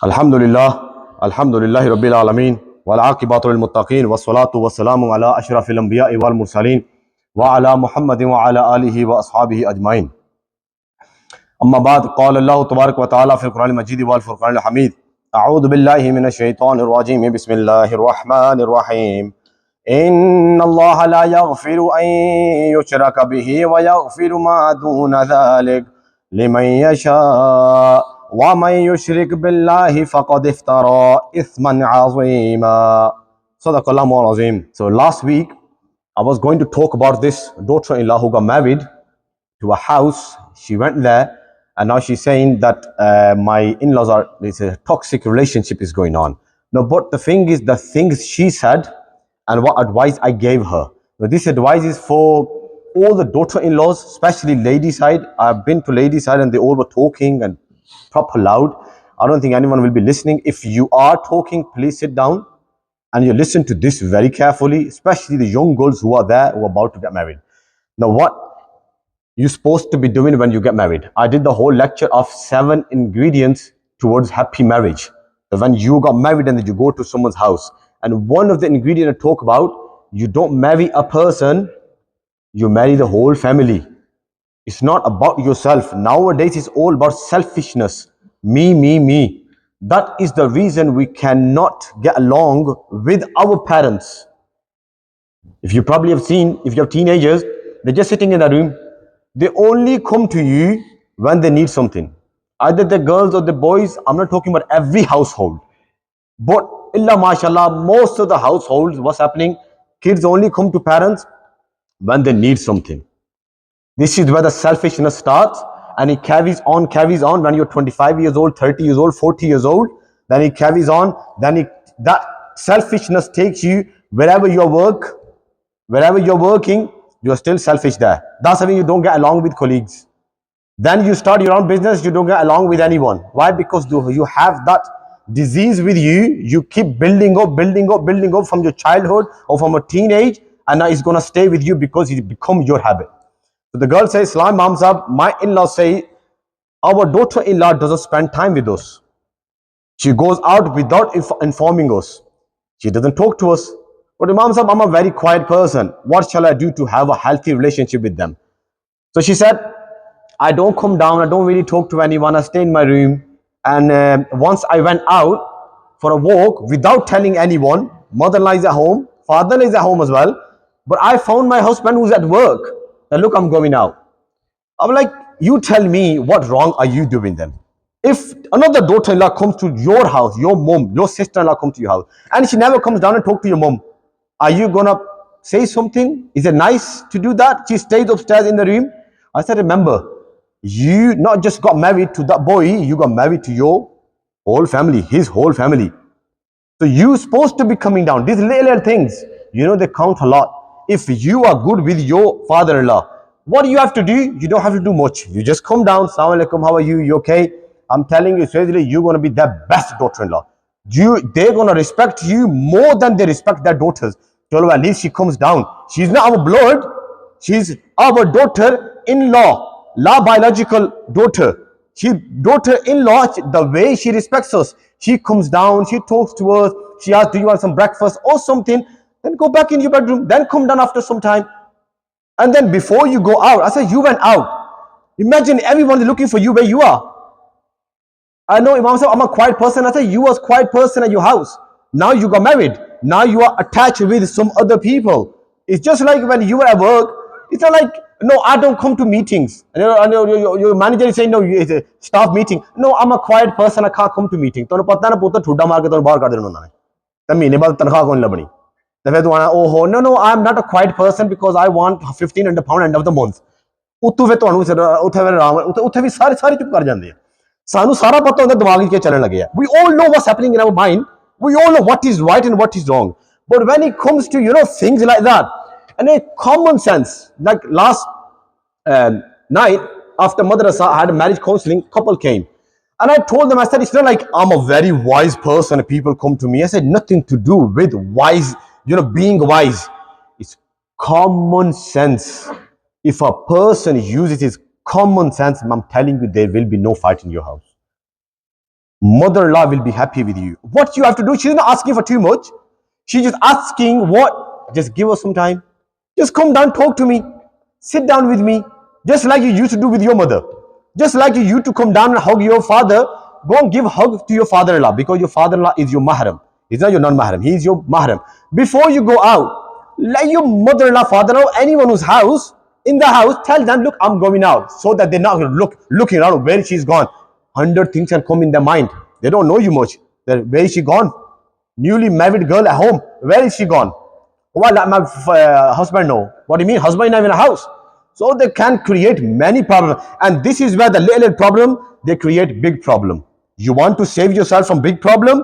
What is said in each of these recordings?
Alhamdulillah Rabbil Alameen, wal aqibatu lil muttaqeen, was salatu was salamu ala ashrafil anbiya'i wal mursaleen, wa ala Muhammadin wa ala alihi wa ashabihi ajmain. Amma ba'd, qala Allah tabarak wa ta'ala fil Qur'an al-Majid wal Furqan al-Hamid. A'udhu billahi minash shaitanir rajim. Bismillahir rahmanir rahim. إن الله لا يغفر أن يشرك به ويغفر ما دون ذلك لمن يشاء ومن يشرك بالله فقد افترى إثما عظيما. صدق الله العظيم. So last week I was going to talk about this daughter-in-law who got married to a house. She went there and now she's saying that my in-laws are, there's a toxic relationship is going on. No, but the thing is, the things she said and what advice I gave her. Now, this advice is for all the daughter-in-laws, especially lady side. I've been to lady side and they all were talking and proper loud. I don't think anyone will be listening. If you are talking, please sit down and you listen to this very carefully, especially the young girls who are there, who are about to get married. Now, what you're supposed to be doing when you get married. I did the whole lecture of 7 ingredients towards happy marriage. So when you got married and then you go to someone's house, and one of the ingredients I talk about, you don't marry a person, you marry the whole family. It's not about yourself. Nowadays, it's all about selfishness. Me. That is the reason we cannot get along with our parents. If you probably have seen, if you have teenagers, they're just sitting in a room. They only come to you when they need something. Either the girls or the boys, I'm not talking about every household. But illa mashallah, most of the households, what's happening? Kids only come to parents when they need something. This is where the selfishness starts, and it carries on when you're 25 years old, 30 years old, 40 years old. Then it carries on. That selfishness takes you wherever you work, wherever you're working, you're still selfish there. That's why you don't get along with colleagues. Then you start your own business, you don't get along with anyone. Why? Because you have that disease with you. You keep building up from your childhood or from a teenage, and now it's going to stay with you because it becomes your habit. So the girl says, Islam Imam Sahab, my in-laws say, our daughter-in-law doesn't spend time with us. She goes out without informing us. She doesn't talk to us. But Imam Sahab, I'm a very quiet person. What shall I do to have a healthy relationship with them? So she said, I don't come down, I don't really talk to anyone, I stay in my room. And once I went out for a walk without telling anyone, mother-in-law is at home, father-in-law is at home as well, but I found my husband who's at work. Now look, I'm going out. I'm like, you tell me what wrong are you doing then? If another daughter-in-law comes to your house, your mom, your sister-in-law comes to your house, and she never comes down and talk to your mom, are you gonna say something? Is it nice to do that? She stays upstairs in the room. I said, remember, you not just got married to that boy, you got married to your whole family, his whole family. So you're supposed to be coming down. These little things, they count a lot. If you are good with your father-in-law, what do you have to do? You don't have to do much. You just come down. Assalamu alaikum, how are you? You okay? I'm telling you, seriously, you're going to be their best daughter-in-law. They're going to respect you more than they respect their daughters. Tell at least she comes down. She's not our blood. She's our daughter-in-law, la biological daughter. She daughter-in-law, the way she respects us. She comes down, she talks to us, she asks, do you want some breakfast or something? Then go back in your bedroom, then come down after some time. And then before you go out, I said, you went out. Imagine everyone is looking for you where you are. I know Imam said, I'm a quiet person. I said, you was a quiet person at your house. Now you got married. Now you are attached with some other people. It's just like when you were at work. It's not like, no, I don't come to meetings. Your manager is saying, no, it's a staff meeting. No, I'm a quiet person. I can't come to meeting. तो पता ना पुत्र ठुड्डा मार के तो बाहर कर देना उन्होंने. तब महीने बाद तनख्वाह कौन लबनी? तो फिर तुम्हारा oh no, I'm not a quiet person because I want 1,500 pound end of the month. उत्तू फिर तुम्हारे उठे फिर राम उठे भी सारे चुप कर जाते हैं. सानू सारा पता होता है दिमाग के चलने लगे हैं. We all know what's happening in our mind. We all know what is right and what is wrong. But when it comes to things like that, and a common sense, like last night after madrasa, I had a marriage counseling. Couple came, and I told them, I said, it's not like I'm a very wise person. People come to me. I said, nothing to do with wise, being wise. It's common sense. If a person uses his common sense, I'm telling you, there will be no fight in your house. mother-in-law will be happy with you. What you have to do, she's not asking for too much. She's just asking what? Just give us some time. Just come down, talk to me. Sit down with me. Just like you used to do with your mother. Just like you used to come down and hug your father, go and give a hug to your father-in-law, because your father-in-law is your mahram. He's not your non-mahram. He is your mahram. Before you go out, let your mother-in-law, father-in-law, anyone whose house, in the house, tell them, look, I'm going out, so that they're not looking around where she's gone. 100 things can come in their mind. They don't know you much. Where is she gone? Newly married girl at home. Where is she gone? Well, let my husband know. What do you mean? Husband not in a house. So they can create many problems. And this is where the little problem, they create big problem. You want to save yourself from big problem?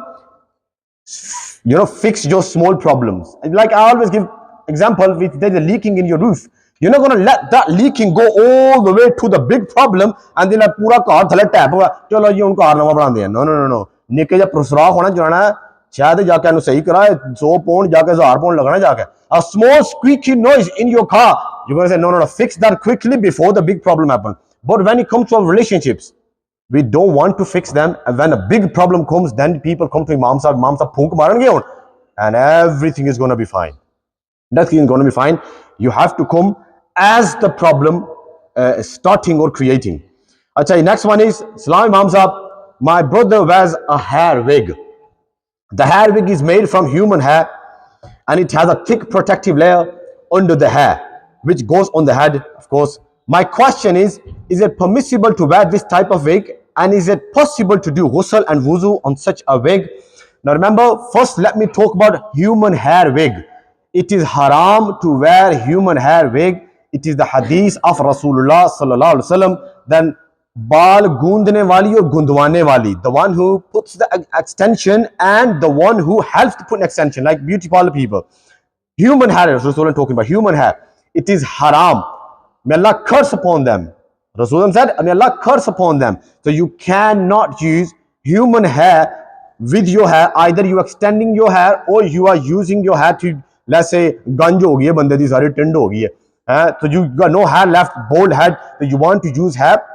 Fix your small problems. Like I always give example, if there's a leaking in your roof, you're not going to let that leaking go all the way to the big problem and then pura car thale tap chalo ji un car nawa banande no no no no nikke ja prasra hona jana shayad jaake anu sahi karaye 100 pound jaake 1000 pound lagana jaake a small squeaky noise in your car, you're going to say no no no, fix that quickly before the big problem happens. But when it comes to our relationships, we don't want to fix them, and when a big problem comes, then people come to Imam Sahib phunk marenge and everything is going to be fine. Nothing is going to be fine. You have to come as the problem starting or creating. Achha, next one is, Salam Imam Sahib, my brother wears a hair wig. The hair wig is made from human hair and it has a thick protective layer under the hair which goes on the head, of course. My question is it permissible to wear this type of wig, and is it possible to do ghusl and wuzu on such a wig? Now remember, first let me talk about human hair wig. It is haram to wear human hair wig. It is the hadith of Rasulullah sallallahu alaihi wasallam. Then baal gundne wali or gundwane wali, the one who puts the extension and the one who helps to put an extension, like beauty parlor people. Human hair, Rasulullah talking about human hair. It is haram. May Allah curse upon them. Rasulullah said, may Allah curse upon them. So you cannot use human hair with your hair. Either you are extending your hair or you are using your hair to, let's say, ganj ho gayi, bande di sari tind ho gayi hai. So you got no hair left, bald head. So you want to use hair.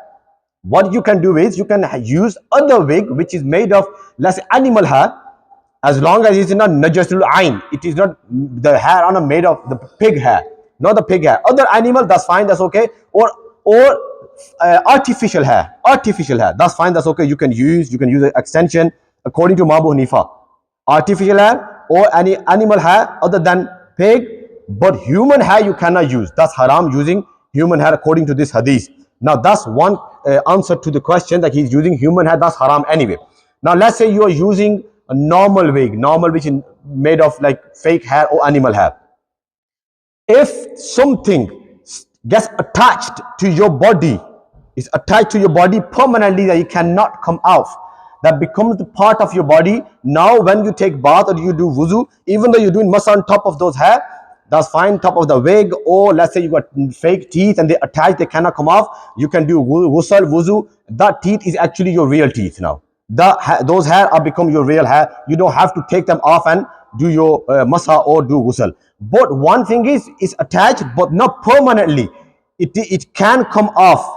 What you can do is you can use other wig which is made of, let's say, animal hair, as long as it's not najasul ain. It is not the hair on a made of the pig hair, not the pig hair. Other animal, that's fine, that's okay. Or artificial hair, that's fine, that's okay. You can use an extension according to Abu Hanifa. Artificial hair or any animal hair other than pig, but human hair you cannot use. That's haram, using human hair according to this hadith. Now that's one answer to the question, that he's using human hair, that's haram anyway. Now let's say you are using a normal wig, which is made of like fake hair or animal hair. If something gets attached to your body, is attached to your body permanently, that it cannot come off, that becomes the part of your body. Now when you take bath or you do wuzu, even though you're doing masa on top of those hair, that's fine, top of the wig. Or let's say you got fake teeth and they attach, they cannot come off, you can do ghusl, wuzu. That teeth is actually your real teeth now. Those hair are become your real hair. You don't have to take them off and do your masa or do ghusl. But one thing is, it's attached but not permanently. It can come off,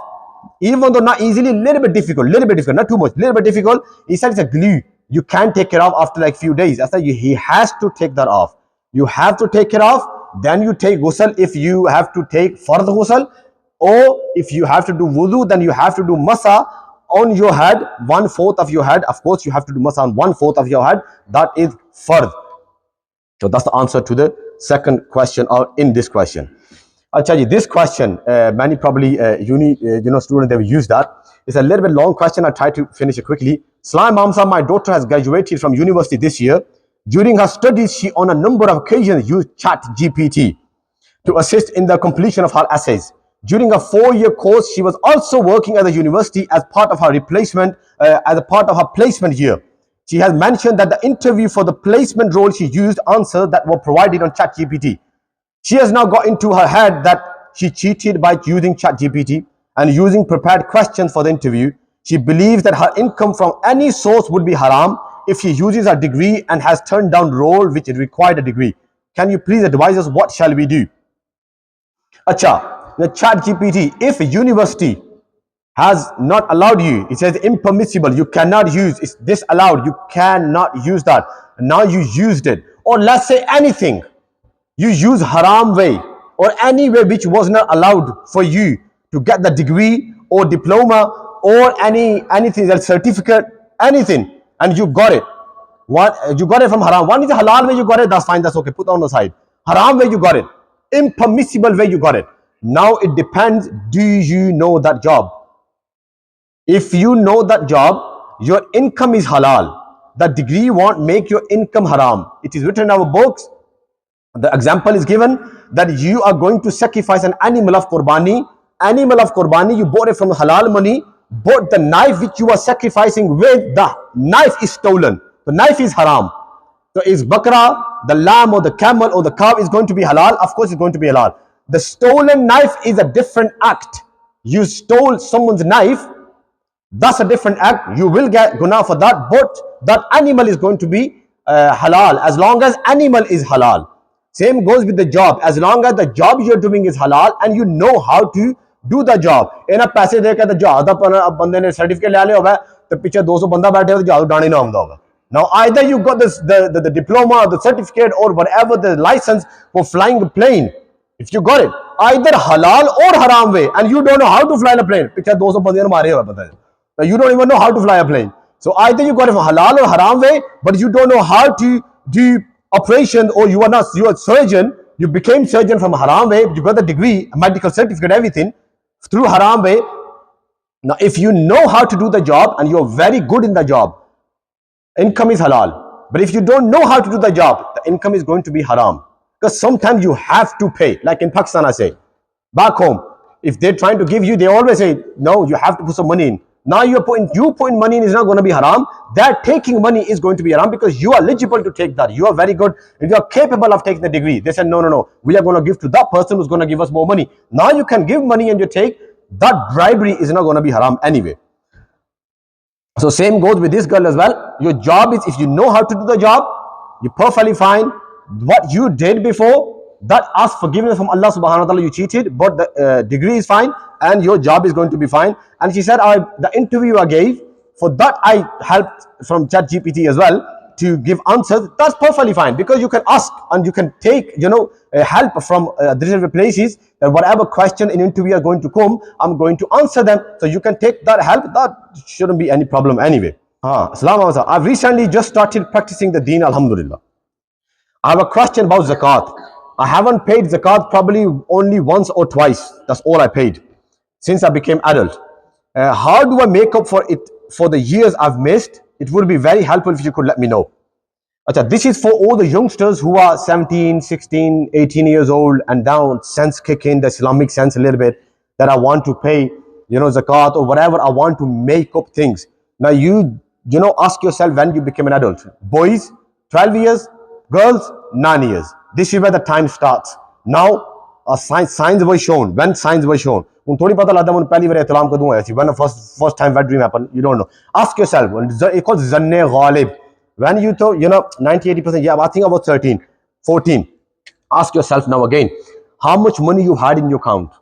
even though not easily, little bit difficult, not too much, little bit difficult. He said it's a glue. You can't take it off after like few days. After he has to take that off. You have to take it off. Then you take ghusl if you have to take fard ghusl, or if you have to do wudu, then you have to do masa on your head, 1/4 of your head. Of course, you have to do masa on 1/4 of your head. That is fard. So that's the answer to the second question, or in this question. I'll tell you this question. Many probably students, they will use that. It's a little bit long question. I'll try to finish it quickly. Salam Mamsa, my daughter has graduated from university this year. During her studies, she on a number of occasions used Chat GPT to assist in the completion of her essays. During a 4-year course, she was also working at the university as part of her placement year. She has mentioned that the interview for the placement role, she used answers that were provided on ChatGPT. She has now got into her head that she cheated by using ChatGPT and using prepared questions for the interview. She believes that her income from any source would be haram if she uses her degree and has turned down role which required a degree. Can you please advise us, what shall we do? Acha, the ChatGPT, if a university has not allowed you. It says impermissible. You cannot use. It's disallowed. You cannot use that. Now you used it. Or let's say anything. You use haram way or any way which was not allowed for you to get the degree or diploma or anything else, certificate, anything, and you got it. What you got it from haram. One is a halal way you got it, that's fine, that's okay. Put that on the side. Haram way you got it. Impermissible way you got it. Now it depends, do you know that job? If you know that job, your income is halal. The degree won't make your income haram. It is written in our books. The example is given that you are going to sacrifice an animal of Qurbani. Animal of Qurbani, you bought it from halal money, but the knife which you are sacrificing with, the knife is stolen. The knife is haram. So is bakra, the lamb or the camel or the cow is going to be halal? Of course it's going to be halal. The stolen knife is a different act. You stole someone's knife, that's a different act. You will get guna for that, but that animal is going to be halal as long as animal is halal. Same goes with the job. As long as the job you're doing is halal and you know how to do the job. In a पैसे देकर the job अब बंदे ने certificate ले लिया होगा तो पीछे 200 बंदा बैठे हो तो जादू डाणी ना आमदा होगा. Now either you got this the diploma, the certificate or whatever, the license for flying a plane. If you got it, either halal or haram way, and you don't know how to fly a plane. पीछे 200 बंदे ने मारे हुए पता है. Now you don't even know how to fly a plane. So either you got it from halal or haram way, but you don't know how to do operation, or you are a surgeon, you became surgeon from haram way, you got the degree, medical certificate, everything through haram way. Now if you know how to do the job and you're very good in the job, income is halal. But if you don't know how to do the job, the income is going to be haram. Because sometimes you have to pay, like in Pakistan I say. Back home, if they're trying to give you, they always say, no, you have to put some money in. Now you putting money in is not going to be haram. That taking money is going to be haram because you are eligible to take that. You are very good and you are capable of taking the degree. They said, no. We are going to give to that person who's going to give us more money. Now you can give money and you take. That bribery is not going to be haram anyway. So same goes with this girl as well. Your job is, if you know how to do the job, you're perfectly fine. What you did before, that ask forgiveness from Allah subhanahu wa ta'ala, you cheated, but the degree is fine and your job is going to be fine. And she said, the interview I gave, for that I helped from ChatGPT as well to give answers. That's perfectly fine because you can ask and you can take, help from different places, that whatever question in interview are going to come, I'm going to answer them. So you can take that help. That shouldn't be any problem anyway. Assalamu alaikum. I've recently just started practicing the deen, alhamdulillah. I have a question about zakat. I haven't paid zakat probably only once or twice. That's all I paid since I became adult. How do I make up for it for the years I've missed? It would be very helpful if you could let me know. Achha, this is for all the youngsters who are 17, 16, 18 years old and now sense kick in, the Islamic sense a little bit, that I want to pay, zakat or whatever. I want to make up things. Now you ask yourself when you become an adult. Boys, 12 years. Girls, 9 years. This is where the time starts. Now, signs were shown. When signs were shown. When the first time wet dream happened, you don't know. Ask yourself, it's called Zanne Ghalib. When you thought, 90-80%, yeah, I think about 13, 14. Ask yourself now again, how much money you had in your account.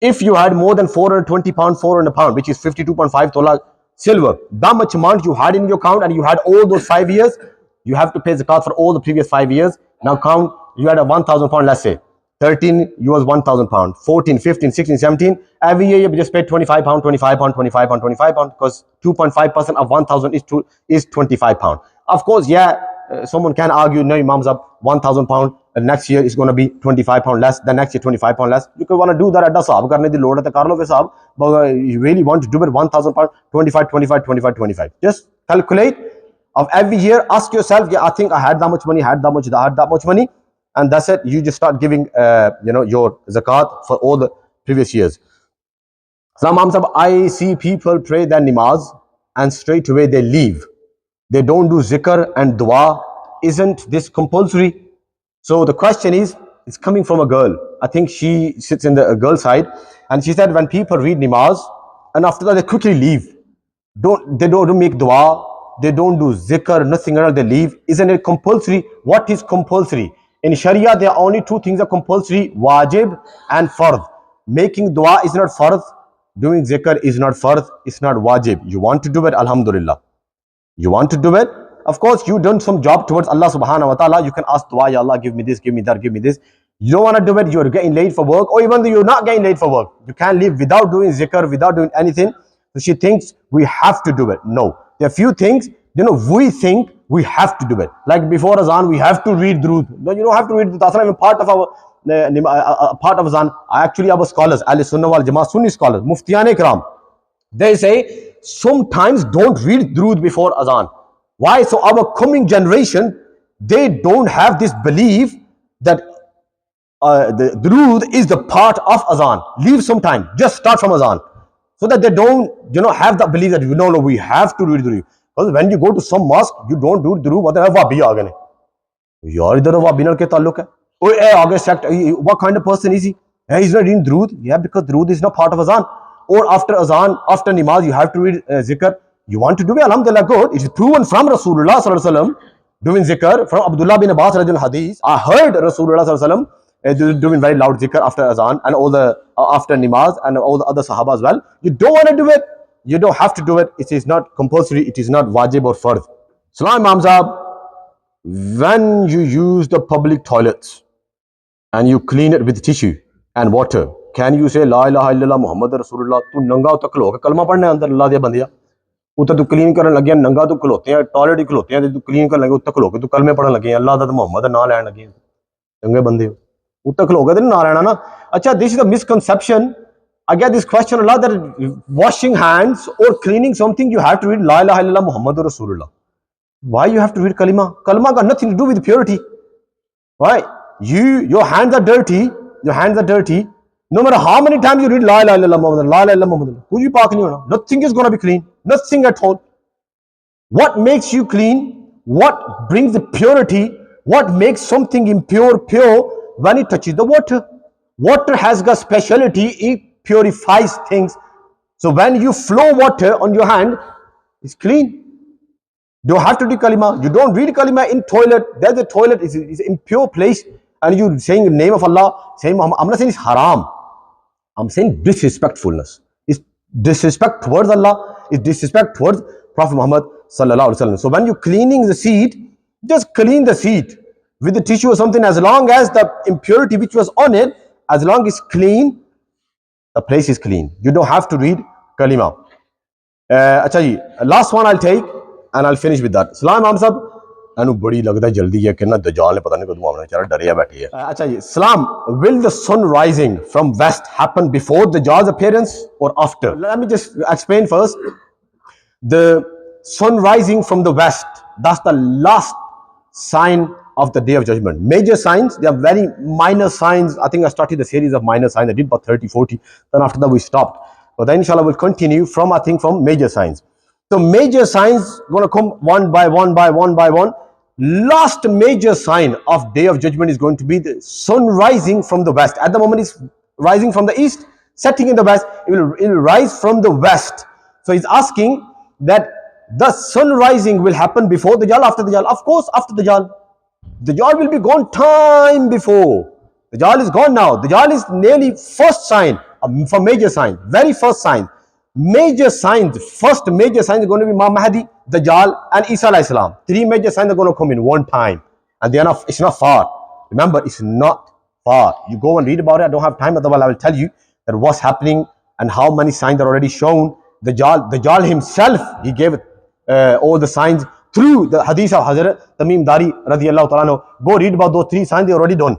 If you had more than 420 pounds, 400 pounds, which is 52.5 tola silver, that much amount you had in your account and you had all those 5 years, you have to pay zakat for all the previous 5 years. Now count, you had a 1,000 pound, let's say. 13, you was 1,000 pound. 14, 15, 16, 17. Every year you just pay 25 pound, 25 pound, 25 pound, 25 pound, because 2.5% of 1,000 is 25 pound. Of course, someone can argue, no, Imam's up 1,000 pound, and next year is going to be 25 pound less, the next year 25 pound less. You can want to do that at the sahab, karne di load at the karlo ke sahab, but you really want to do it 1,000 pound, 25, 25, 25, 25. Just calculate of every year, ask yourself, I think I had that much money, had that much money, and that's it. You just start giving, your zakat for all the previous years. I see people pray their namaz and straight away they leave. They don't do zikr and dua. Isn't this compulsory? So the question is, it's coming from a girl. I think she sits in the girl side, and she said when people read namaz and after that they quickly leave. They don't make dua. They don't do zikr, nothing else, they leave. Isn't it compulsory? What is compulsory? In Sharia, there are only two things are compulsory, wajib and fard. Making dua is not fard. doing zikr is not fard, it's not wajib. You want to do it, alhamdulillah. You want to do it, of course, you done some job towards Allah subhanahu wa ta'ala. You can ask dua, Ya Allah, give me this, give me that, give me this. You don't want to do it, you're getting late for work, or even though you're not getting late for work, you can't live without doing zikr, without doing anything. So she thinks we have to do it. No, there are few things, we think we have to do it. Like before azan, we have to read durood. No, you don't have to read durood. That's not even part of our part of azan. Actually, our scholars, Ahl Sunnah wal Jama'ah, Sunni scholars, Muftiyan Ikram, they say sometimes don't read durood before azan. Why? So our coming generation, they don't have this belief that the durood is the part of azan. Leave some time, just start from azan, so that they don't have that belief that no, we have to read durood. Because when you go to some mosque, you don't do durood. What kind of person is he? He's not reading durood. Yeah, because durood is not part of azan. Or after azan, after namaz, you have to read zikr. You want to do it, alhamdulillah, good. It is proven from Rasulullah sallallahu alaihi wasallam doing zikr. From Abdullah bin Abbas radiallahu hadith, I heard Rasulullah sallallahu alaihi wasallam doing very loud zikr after azan and all the after namaz and all the other sahaba as well. You don't want to do it, you don't have to do it. It is not compulsory, it is not wajib or fard. Salam Imam Sahab, when you use the public toilets and you clean it with tissue and water, can you say La ilaha illallah Muhammad Rasulullah? Tu nanga to khlo ke kalma padhne andar Allah de bandiya. उत्तर तू clean करने लगे नंगा तू खलोते हैं toilet ही खलोते हैं तू clean करने लगे उत्तर खलो के तू कलमे पढ़ने लगे अल्लाह दा मोहम्मद दा नाम लेने लगे चंगे बंदे हो उत्तर खलो के ना लेना ना अच्छा this is the misconception I get this question a lot that washing hands or cleaning something you have to read La ilaha illallah Muhammadur Rasulullah. Why you have to read kalima? Kalima got nothing to do with purity. Why? Your hands are dirty. Your hands are dirty. No matter how many times you read La ilaha illallah Muhammadur, La ilaha illallah Muhammadur, who you parking you? Nothing is going to be clean. Nothing at all. What makes you clean? What brings the purity? What makes something impure pure? When it touches the water. Water has got speciality. It purifies things. So when you flow water on your hand, it's clean. You don't have to do kalima. You don't read kalima in toilet. There's a toilet. It's an impure place. And you saying the name of Allah, saying Muhammad. I'm not saying it's haram. I'm saying disrespectfulness. It's disrespect towards Allah. It's disrespect towards Prophet Muhammad sallallahu alaihi wasallam. So when you're cleaning the seat, just clean the seat with the tissue or something. As long as the impurity which was on it, as long as it's clean, the place is clean. You don't have to read kalima. Acha ji, last one I'll take and I'll finish with that. Salam Imam Sahab. एनु बड़ी लगता है जल्दी है कि ना दज्जाल ने पता नहीं कदों आना बेचारा डरिया बैठी है अच्छा जी सलाम will the sun rising from west happen before the Dajjal's appearance or after? Let me just explain first. The sun rising from the west, that's the last sign of the day of judgment. Major signs, they are very minor signs. I think I started a series of minor signs. I did about 30 40, then after that we stopped, but then inshallah we'll continue from major signs. So major signs going to come one by one by one by one. Last major sign of day of judgment is going to be the sun rising from the west. At the moment it's rising from the east, setting in the west. It will rise from the west. So he's asking that the sun rising will happen before the Dajjal, after the Dajjal? Of course after the Dajjal. The Dajjal will be gone time before. The Dajjal is gone now. The Dajjal is nearly first sign for major sign, very first sign. Major signs, first major sign is going to be Imam Mahdi, Dajjal and Isa alayhi salam. Three major signs are going to come in one time, and they are not. It's not far. Remember, it's not far. You go and read about it. I don't have time, otherwise I will tell you that what's happening and how many signs are already shown. Dajjal himself, he gave all the signs through the hadith of Hazrat Tamim Dari radiyallahu ta'ala. Go read about those three signs. They already done.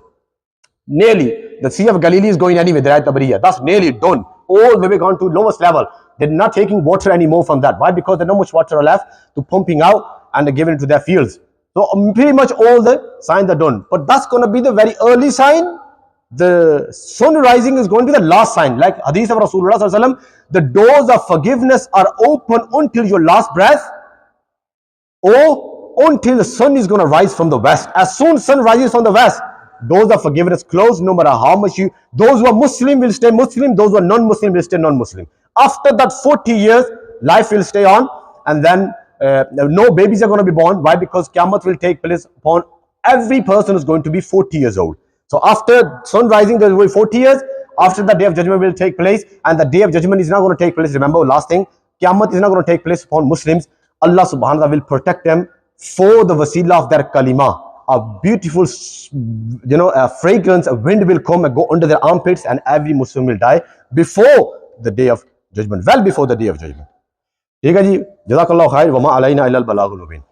Nearly, the Sea of Galilee is going anyway. That's nearly done. All the way gone to lowest level. They're not taking water anymore from that. Why? Because there's not much water left to pumping out and they're giving it to their fields. So pretty much all the signs are done. But that's going to be the very early sign. The sun rising is going to be the last sign. Like hadith of Rasulullah sallallahu alaihi wasallam, the doors of forgiveness are open until your last breath or until the sun is going to rise from the west. As soon as sun rises from the west, doors of forgiveness closed. No matter how much those who are Muslim will stay Muslim, those who are non-Muslim will stay non-Muslim. After that 40 years, life will stay on, and then no babies are going to be born. Why? Because Qiyamah will take place upon every person who's going to be 40 years old. So after sun rising, there will be 40 years. After the day of judgment will take place, and the day of judgment is not going to take place. Remember, last thing, Qiyamah is not going to take place upon Muslims. Allah subhanahu wa ta'ala will protect them for the wasila of their kalima. A beautiful, fragrance, a wind will come and go under their armpits, and every Muslim will die before the day of judgment, well before the day of judgment. ठीक है जी, जज़ाकल्लाहु खैर, वमा अलैना इल्लल बलागुल मुबीन.